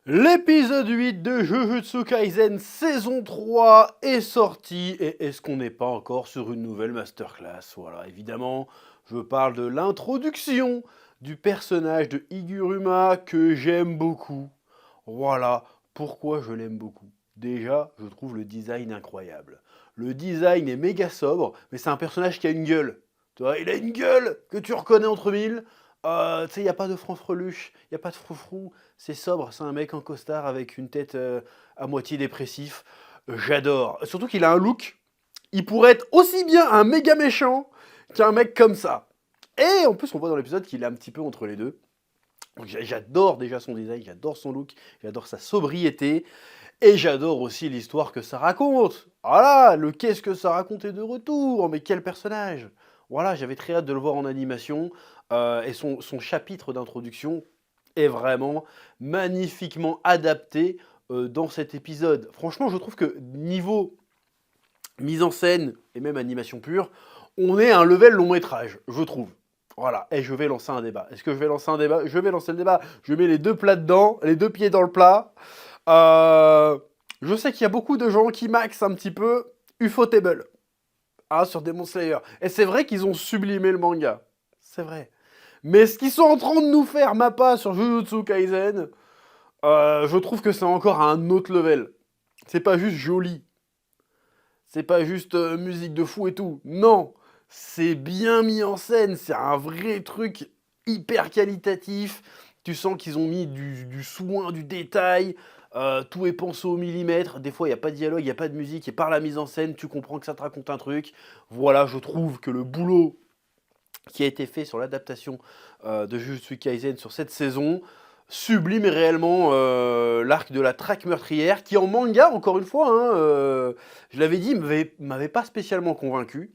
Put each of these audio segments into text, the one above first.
L'épisode 8 de Jujutsu Kaisen saison 3 est sorti et est-ce qu'on n'est pas encore sur une nouvelle masterclass? Voilà, évidemment, je parle de l'introduction du personnage de Higuruma que j'aime beaucoup. Voilà, pourquoi je l'aime beaucoup. Déjà, je trouve le design incroyable. Le design est méga sobre, mais c'est un personnage qui a une gueule. Tu vois, il a une gueule que tu reconnais entre mille. Tu sais, il n'y a pas de franfreluche, il n'y a pas de froufrou. C'est sobre, c'est un mec en costard avec une tête à moitié dépressif. J'adore. Surtout qu'il a un look. Il pourrait être aussi bien un méga méchant qu'un mec comme ça. Et en plus, on voit dans l'épisode qu'il est un petit peu entre les deux. Donc, j'adore déjà son design, j'adore son look, j'adore sa sobriété. Et j'adore aussi l'histoire que ça raconte. Voilà, le qu'est-ce que ça raconte est de retour. Mais quel personnage. Voilà, j'avais très hâte de le voir en animation. Et son chapitre d'introduction est vraiment magnifiquement adapté dans cet épisode. Franchement, je trouve que niveau mise en scène et même animation pure, on est à un level long métrage, je trouve. Voilà, et je vais lancer un débat. Est-ce que je vais lancer un débat? Je vais lancer le débat. Je mets les deux plats dedans, les deux pieds dans le plat. Je sais qu'il y a beaucoup de gens qui maxent un petit peu Ufotable sur Demon Slayer. Et c'est vrai qu'ils ont sublimé le manga. C'est vrai. Mais ce qu'ils sont en train de nous faire, Mappa, sur Jujutsu Kaisen, je trouve que c'est encore à un autre level. C'est pas juste joli. C'est pas juste musique de fou et tout. Non, c'est bien mis en scène. C'est un vrai truc hyper qualitatif. Tu sens qu'ils ont mis du soin, du détail. Tout est pensé au millimètre. Des fois, il n'y a pas de dialogue, il n'y a pas de musique. Et par la mise en scène, tu comprends que ça te raconte un truc. Voilà, je trouve que le boulot qui a été fait sur l'adaptation de Jujutsu Kaisen sur cette saison sublime réellement l'arc de la traque meurtrière, qui en manga, encore une fois, je l'avais dit, m'avait pas spécialement convaincu.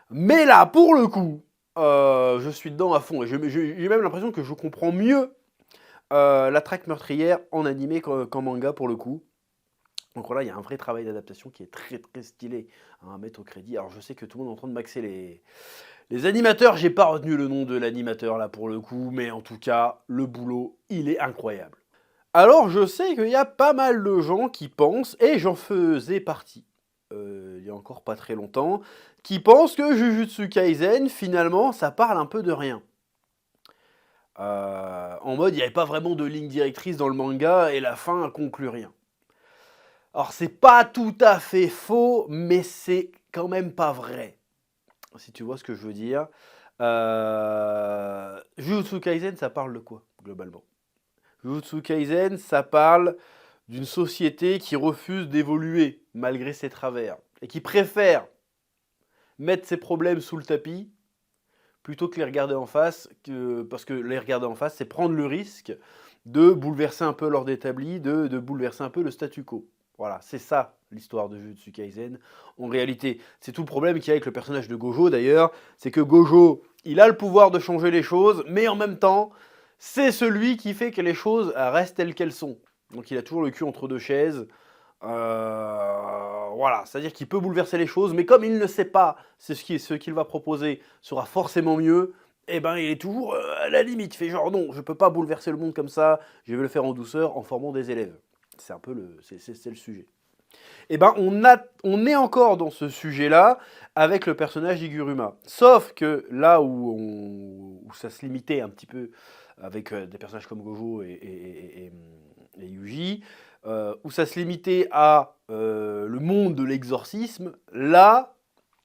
Mais là, pour le coup, je suis dedans à fond. Et j'ai même l'impression que je comprends mieux la traque meurtrière en animé qu'en manga, pour le coup. Donc voilà, il y a un vrai travail d'adaptation qui est très très stylé à mettre au crédit. Alors je sais que tout le monde est en train de maxer les animateurs, j'ai pas retenu le nom de l'animateur là pour le coup, mais en tout cas, le boulot, il est incroyable. Alors je sais qu'il y a pas mal de gens qui pensent, et j'en faisais partie, il y a encore pas très longtemps, qui pensent que Jujutsu Kaisen, finalement, ça parle un peu de rien. En mode, il n'y avait pas vraiment de ligne directrice dans le manga, et la fin conclut rien. Alors c'est pas tout à fait faux, mais c'est quand même pas vrai. Si tu vois ce que je veux dire. Jujutsu Kaisen, ça parle de quoi, globalement? Jujutsu Kaisen, ça parle d'une société qui refuse d'évoluer malgré ses travers et qui préfère mettre ses problèmes sous le tapis plutôt que les regarder en face, parce que les regarder en face, c'est prendre le risque de bouleverser un peu l'ordre établi, de bouleverser un peu le statu quo. Voilà, c'est ça l'histoire de Jujutsu Kaisen. En réalité, c'est tout le problème qu'il y a avec le personnage de Gojo d'ailleurs, c'est que Gojo, il a le pouvoir de changer les choses, mais en même temps, c'est celui qui fait que les choses restent telles qu'elles sont. Donc il a toujours le cul entre deux chaises. Voilà, c'est-à-dire qu'il peut bouleverser les choses, mais comme il ne sait pas ce qu'il va proposer sera forcément mieux, eh ben il est toujours à la limite. Il fait genre non, je peux pas bouleverser le monde comme ça, je vais le faire en douceur en formant des élèves. C'est un peu c'est le sujet. Eh ben on est encore dans ce sujet-là avec le personnage d'Iguruma. Sauf que là où ça se limitait un petit peu avec des personnages comme Gojo et Yuji, où ça se limitait à le monde de l'exorcisme, là,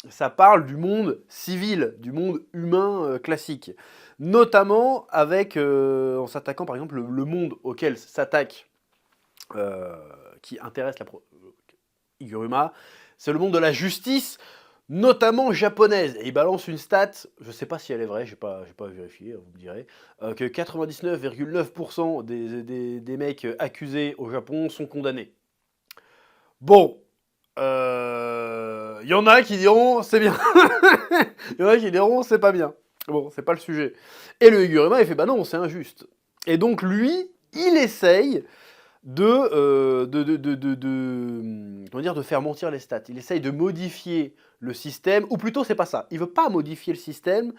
ça parle du monde civil, du monde humain classique. Notamment avec, en s'attaquant par exemple, le monde auquel s'attaque, qui intéresse Iguruma, c'est le monde de la justice, notamment japonaise. Et il balance une stat, je ne sais pas si elle est vraie, j'ai pas vérifié, vous me direz, que 99,9% des mecs accusés au Japon sont condamnés. Bon, y en a qui diront c'est bien, y en a qui diront c'est pas bien. Bon, c'est pas le sujet. Et le Higuruma, il fait bah non, c'est injuste. Et donc lui, il essaye comment dire, de faire mentir les stats. Il essaye de modifier le système, ou plutôt c'est pas ça. Il veut pas modifier le système,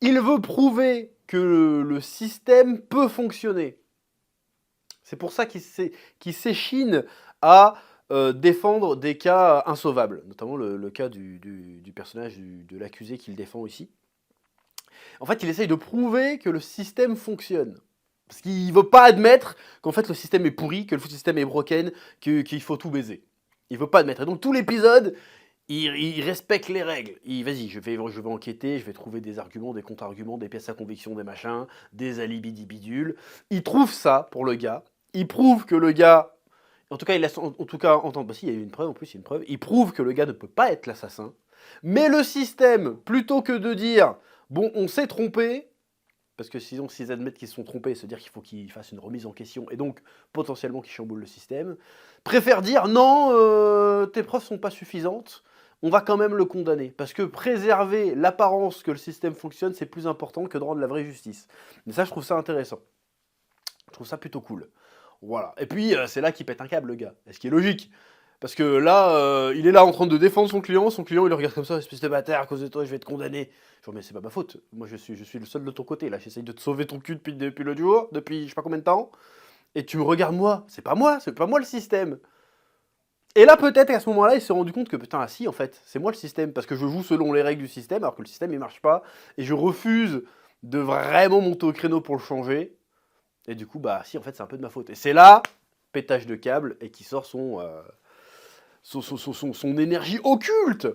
il veut prouver que le système peut fonctionner. C'est pour ça qu'il s'échine à défendre des cas insauvables, notamment le cas du personnage de l'accusé qu'il défend ici. En fait, il essaye de prouver que le système fonctionne. Parce qu'il ne veut pas admettre qu'en fait le système est pourri, que le système est broken, qu'il faut tout baiser. Il ne veut pas admettre. Et donc tout l'épisode, il respecte les règles. Vas-y, je vais enquêter, je vais trouver des arguments, des contre-arguments, des pièces à conviction, des machins, des alibis bidules. Il trouve ça pour le gars. Il prouve que le gars... En tout cas, il laisse entendre... Bah si, il y a une preuve, en plus, il y a une preuve. Il prouve que le gars ne peut pas être l'assassin. Mais le système, plutôt que de dire... Bon, on s'est trompé, parce que sinon, s'ils admettent qu'ils se sont trompés, c'est-à-dire qu'il faut qu'ils fassent une remise en question, et donc, potentiellement, qu'ils chamboulent le système, préfèrent dire, non, tes preuves sont pas suffisantes, on va quand même le condamner. Parce que préserver l'apparence que le système fonctionne, c'est plus important que de rendre la vraie justice. Mais ça, je trouve ça intéressant. Je trouve ça plutôt cool. Voilà. Et puis, c'est là qu'il pète un câble, le gars. Et ce qui est logique. Parce que là, il est là en train de défendre son client il le regarde comme ça, espèce de bâtard, à cause de toi, je vais te condamner. Genre, mais c'est pas ma faute, moi je suis le seul de ton côté, là, j'essaye de te sauver ton cul depuis l'autre jour, depuis je sais pas combien de temps, et tu me regardes moi, c'est pas moi le système. Et là, peut-être qu'à ce moment-là, il s'est rendu compte que putain, ah si, en fait, c'est moi le système, parce que je joue selon les règles du système, alors que le système il marche pas, et je refuse de vraiment monter au créneau pour le changer, et du coup, bah si, en fait, c'est un peu de ma faute. Et c'est là, pétage de câble, et qui sort son énergie occulte.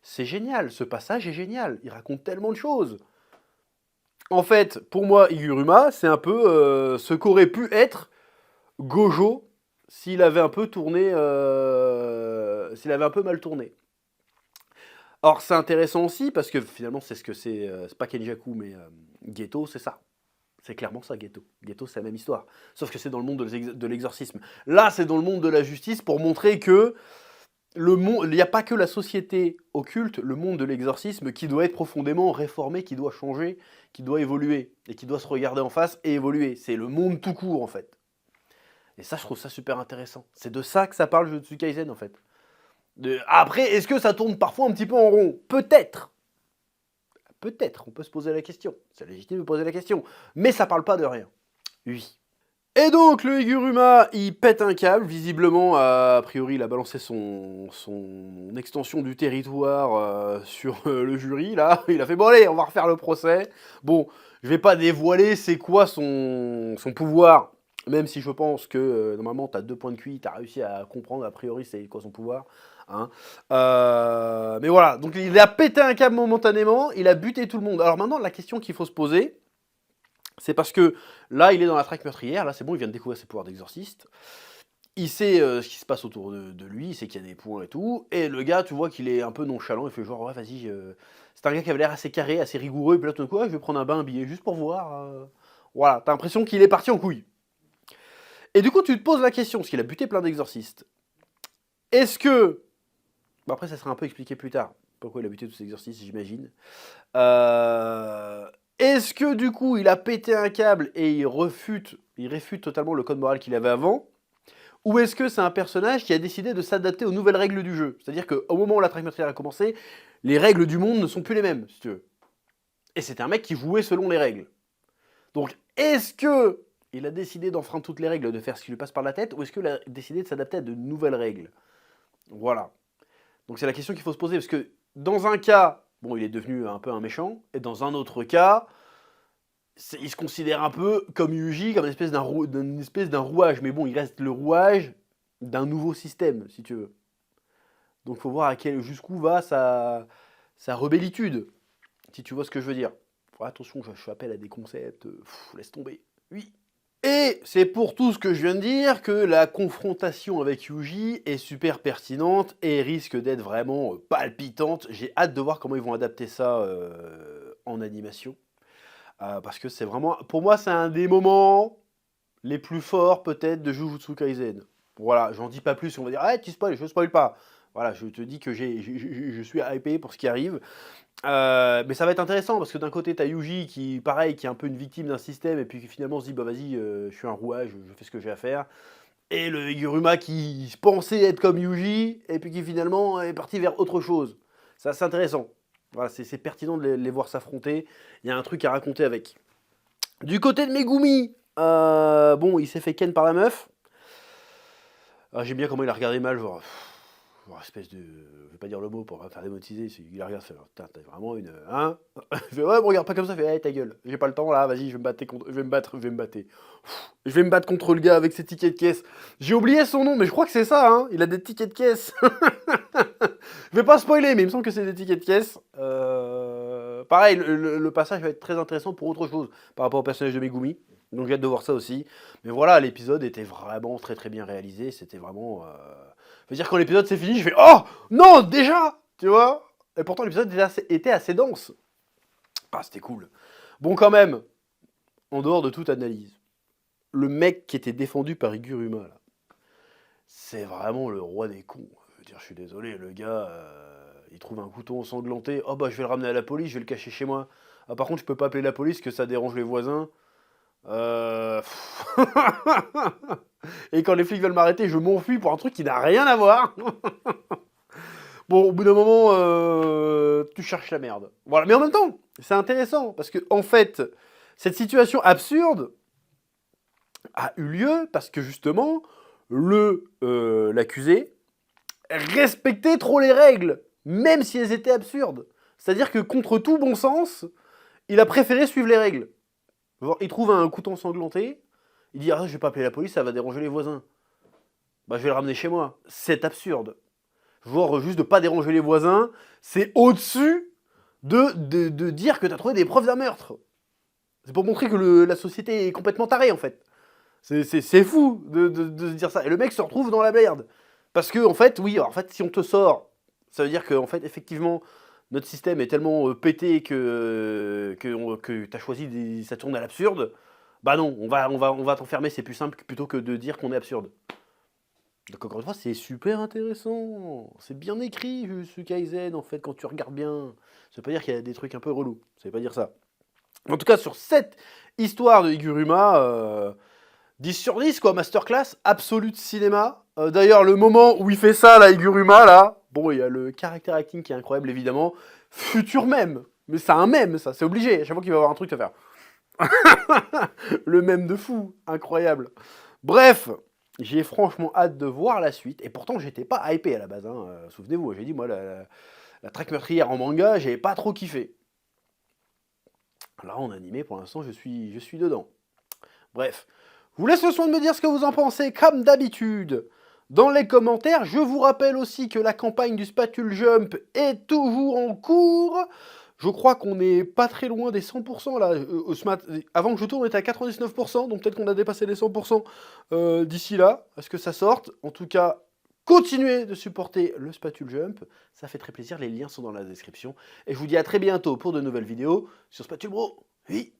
C'est génial, ce passage est génial, il raconte tellement de choses. En fait, pour moi, Higuruma, c'est un peu ce qu'aurait pu être Gojo s'il avait un peu tourné, s'il avait un peu mal tourné. Or, c'est intéressant aussi parce que finalement, c'est ce que c'est pas Kenjaku, mais Geto, c'est ça. C'est clairement ça, Geto. Geto, c'est la même histoire. Sauf que c'est dans le monde de l'exorcisme. Là, c'est dans le monde de la justice pour montrer que il n'y a pas que la société occulte, le monde de l'exorcisme, qui doit être profondément réformé, qui doit changer, qui doit évoluer, et qui doit se regarder en face et évoluer. C'est le monde tout court, en fait. Et ça, je trouve ça super intéressant. C'est de ça que ça parle Jujutsu Kaisen, en fait. Après, est-ce que ça tourne parfois un petit peu en rond? Peut-être. Peut-être, on peut se poser la question. C'est légitime de poser la question. Mais ça parle pas de rien. Oui. Et donc, le Higuruma, il pète un câble, visiblement, a priori, il a balancé son extension du territoire sur le jury, là. Il a fait, bon allez, on va refaire le procès. Bon, je vais pas dévoiler c'est quoi son pouvoir, même si je pense que, normalement, t'as 2 points de QI, t'as réussi à comprendre, a priori, c'est quoi son pouvoir. Hein. Mais voilà, donc il a pété un câble momentanément, il a buté tout le monde. Alors maintenant, la question qu'il faut se poser, c'est parce que là, il est dans la traque meurtrière, là c'est bon, il vient de découvrir ses pouvoirs d'exorciste. Il sait ce qui se passe autour de lui, il sait qu'il y a des points et tout. Et le gars, tu vois qu'il est un peu nonchalant, il fait genre, ouais, vas-y. C'est un gars qui avait l'air assez carré, assez rigoureux, et puis là, tout d'un coup, ouais, je vais prendre un bain, un billet, juste pour voir. Voilà, t'as l'impression qu'il est parti en couille. Et du coup, tu te poses la question, parce qu'il a buté plein d'exorcistes. Est-ce que. Bon, après, ça sera un peu expliqué plus tard, pourquoi il a buté tous ces exorcistes, j'imagine. Est-ce que du coup il a pété un câble et il réfute totalement le code moral qu'il avait avant? Ou est-ce que c'est un personnage qui a décidé de s'adapter aux nouvelles règles du jeu? C'est-à-dire qu'au moment où la traque meurtrière a commencé, les règles du monde ne sont plus les mêmes, si tu veux. Et c'était un mec qui jouait selon les règles. Donc est-ce que il a décidé d'enfreindre toutes les règles, de faire ce qui lui passe par la tête, ou est-ce qu'il a décidé de s'adapter à de nouvelles règles? Voilà. Donc c'est la question qu'il faut se poser, parce que dans un cas, bon, il est devenu un peu un méchant, et dans un autre cas, il se considère un peu comme Yuji, comme une espèce d'un rouage, mais bon, il reste le rouage d'un nouveau système, si tu veux. Donc il faut voir jusqu'où va sa rebellitude, si tu vois ce que je veux dire. Attention, je appelle à des concepts, laisse tomber. Oui. Et c'est pour tout ce que je viens de dire que la confrontation avec Yuji est super pertinente et risque d'être vraiment palpitante. J'ai hâte de voir comment ils vont adapter ça en animation. Parce que c'est vraiment, pour moi, c'est un des moments les plus forts peut-être de Jujutsu Kaisen. Voilà, j'en dis pas plus, on va dire, ah, tu spoil, je spoil pas. Voilà, je te dis que je suis hypé pour ce qui arrive. Mais ça va être intéressant parce que d'un côté, t'as Yuji qui, pareil, qui est un peu une victime d'un système et puis qui finalement se dit, bah vas-y, je suis un rouage, je fais ce que j'ai à faire. Et le Higuruma qui pensait être comme Yuji et puis qui finalement est parti vers autre chose. Ça, c'est intéressant. Voilà, c'est pertinent de les voir s'affronter. Il y a un truc à raconter avec. Du côté de Megumi, Bon, il s'est fait ken par la meuf. J'aime bien comment il a regardé mal, genre, espèce de... Je vais pas dire le mot pour pas faire démotiser, il la regarde, fait, putain, t'as vraiment une... Hein. Il fait, ouais, me regarde pas comme ça, il fait, hey, ta gueule, j'ai pas le temps là, vas-y, je vais me battre contre... Je vais me battre contre le gars avec ses tickets de caisse. J'ai oublié son nom, mais je crois que c'est ça, hein, il a des tickets de caisse. Je vais pas spoiler, mais il me semble que c'est des tickets de caisse. Pareil, le passage va être très intéressant pour autre chose par rapport au personnage de Megumi. Donc j'ai hâte de voir ça aussi. Mais voilà, l'épisode était vraiment très très bien réalisé. C'était vraiment... Je veux dire, quand l'épisode s'est fini, je fais oh non, déjà. Tu vois. Et pourtant, l'épisode était assez dense. Ah, c'était cool. Bon, quand même, en dehors de toute analyse, le mec qui était défendu par Iguruma, là, c'est vraiment le roi des cons. Je veux dire, je suis désolé, le gars, il trouve un couteau ensanglanté. Oh bah, je vais le ramener à la police, je vais le cacher chez moi. Ah, par contre, je peux pas appeler la police, que ça dérange les voisins. Et quand les flics veulent m'arrêter, je m'enfuis pour un truc qui n'a rien à voir. Bon, au bout d'un moment, tu cherches la merde. Voilà, mais en même temps, c'est intéressant parce que en fait, cette situation absurde a eu lieu parce que justement, l'accusé respectait trop les règles, même si elles étaient absurdes. C'est-à-dire que contre tout bon sens, il a préféré suivre les règles. Il trouve un couteau ensanglanté, il dit ah, je vais pas appeler la police, ça va déranger les voisins. Bah je vais le ramener chez moi. C'est absurde. Genre juste de pas déranger les voisins, c'est au-dessus de dire que t'as trouvé des preuves d'un meurtre. C'est pour montrer que la société est complètement tarée en fait. C'est fou de se dire ça. Et le mec se retrouve dans la merde. Parce que en fait, oui, en fait, si on te sort, ça veut dire que en fait, effectivement, notre système est tellement pété que t'as choisi ça tourne à l'absurde. Bah non, on va t'enfermer, c'est plus simple plutôt que de dire qu'on est absurde. Donc encore une fois, c'est super intéressant. C'est bien écrit, ce Kaizen, en fait, quand tu regardes bien. Ça veut pas dire qu'il y a des trucs un peu relous. Ça veut pas dire ça. En tout cas, sur cette histoire de Higuruma, 10 sur 10, quoi, masterclass, absolu de cinéma. D'ailleurs, le moment où il fait ça, là, Higuruma, là, bon, il y a le character acting qui est incroyable, évidemment. Futur mème. Mais c'est un mème, ça, c'est obligé. À chaque fois qu'il va avoir un truc à faire. Le mème de fou, incroyable. Bref, j'ai franchement hâte de voir la suite. Et pourtant, j'étais pas hypé à la base. Hein. Souvenez-vous, j'ai dit, moi, la traque meurtrière en manga, j'avais pas trop kiffé. Là, en animé, pour l'instant, je suis dedans. Bref, je vous laisse le soin de me dire ce que vous en pensez, comme d'habitude. Dans les commentaires, je vous rappelle aussi que la campagne du Spatule Jump est toujours en cours. Je crois qu'on n'est pas très loin des 100% là. Avant que je tourne, on était à 99%, donc peut-être qu'on a dépassé les 100% d'ici là, à ce que ça sorte. En tout cas, continuez de supporter le Spatule Jump, ça fait très plaisir, les liens sont dans la description. Et je vous dis à très bientôt pour de nouvelles vidéos sur Spatule Bro. Oui.